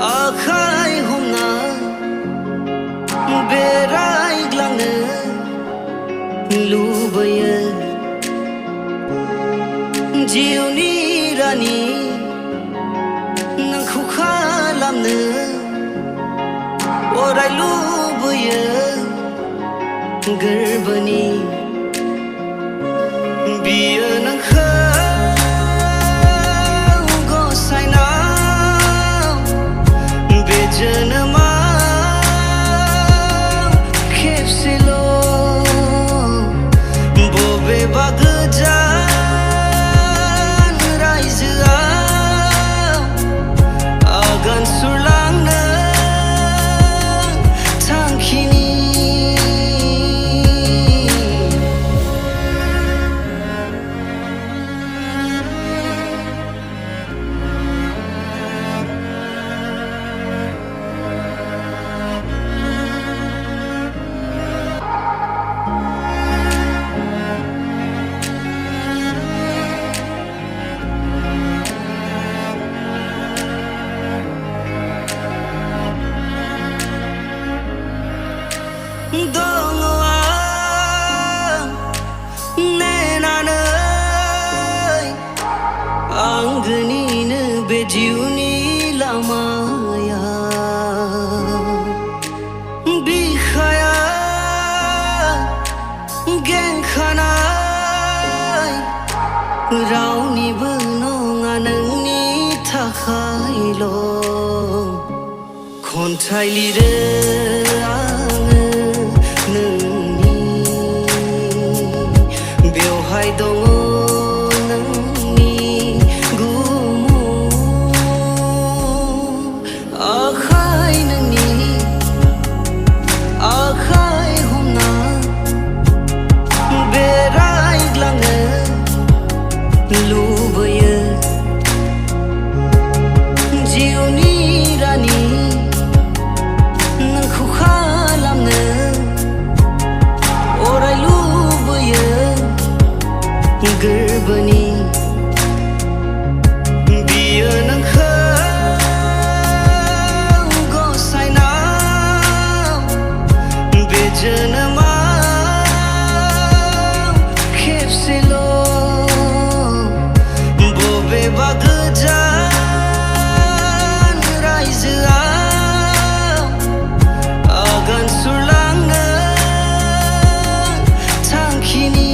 आखाइ हमना बेरायग्लांनो लुबैयो जिउनि रानि नोंखौ खालामनो अराय लुबैयो गोरबोनि बियो नोंखौ गसाइनाव बे जोनोमाव खेबसेल' बबेबा गोजान रायजोआव आगान सुरलांनो थांखिनि दङ आं नेनानै आंगोनिनो बे जिउनि लामायाव बिखाया गेंखानाय रावनिबो नङा नोंनि थाखायल' खन्थाइ लिरो बेवहाय दङ नोंनि गुमुर आखाइ नोंनि आखाइ हमना बेरायग्लांनो लुबैयो जिउनि रानि नोंखौ खालामनो अराय लुबैयो गोरबोनि बियो नोंखौ गसाइनाव बे जोनोमाव खेबसेल' बबेबा गोजान रायजोआव आगान सुरलांनो थांखिनि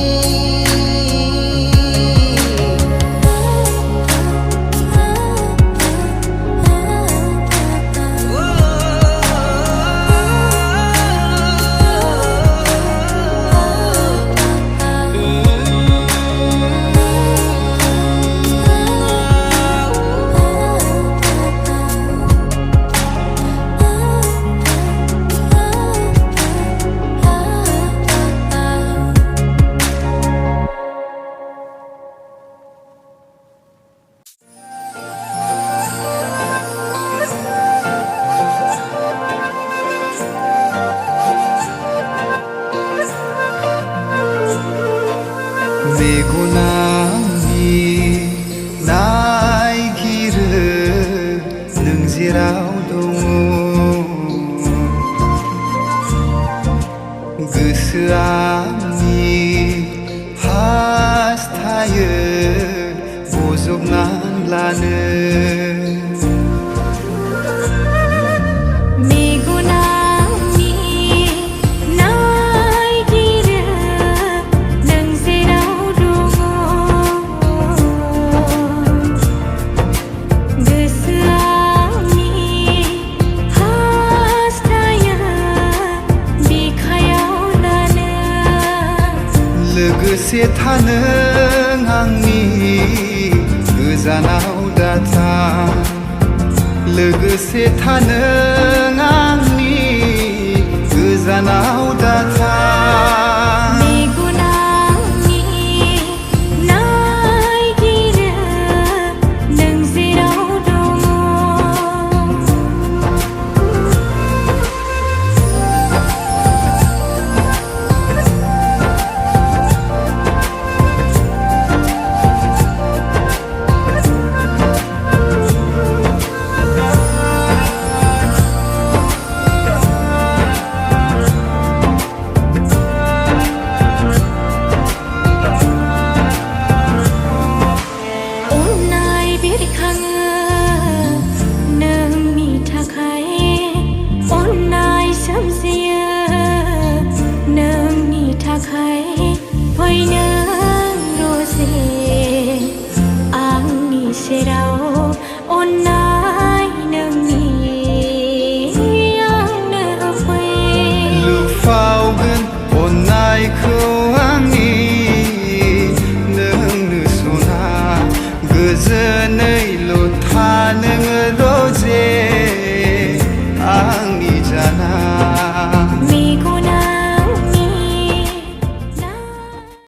मेगनानि नायगिरो नों जेराव दङ गोसोआनि हास्थायो बजबनानै लानो लोगोसे थानो आंनि गोजानाव दाथा लोगोसे थानो आंनि गोजानाव दाथा अननायखौ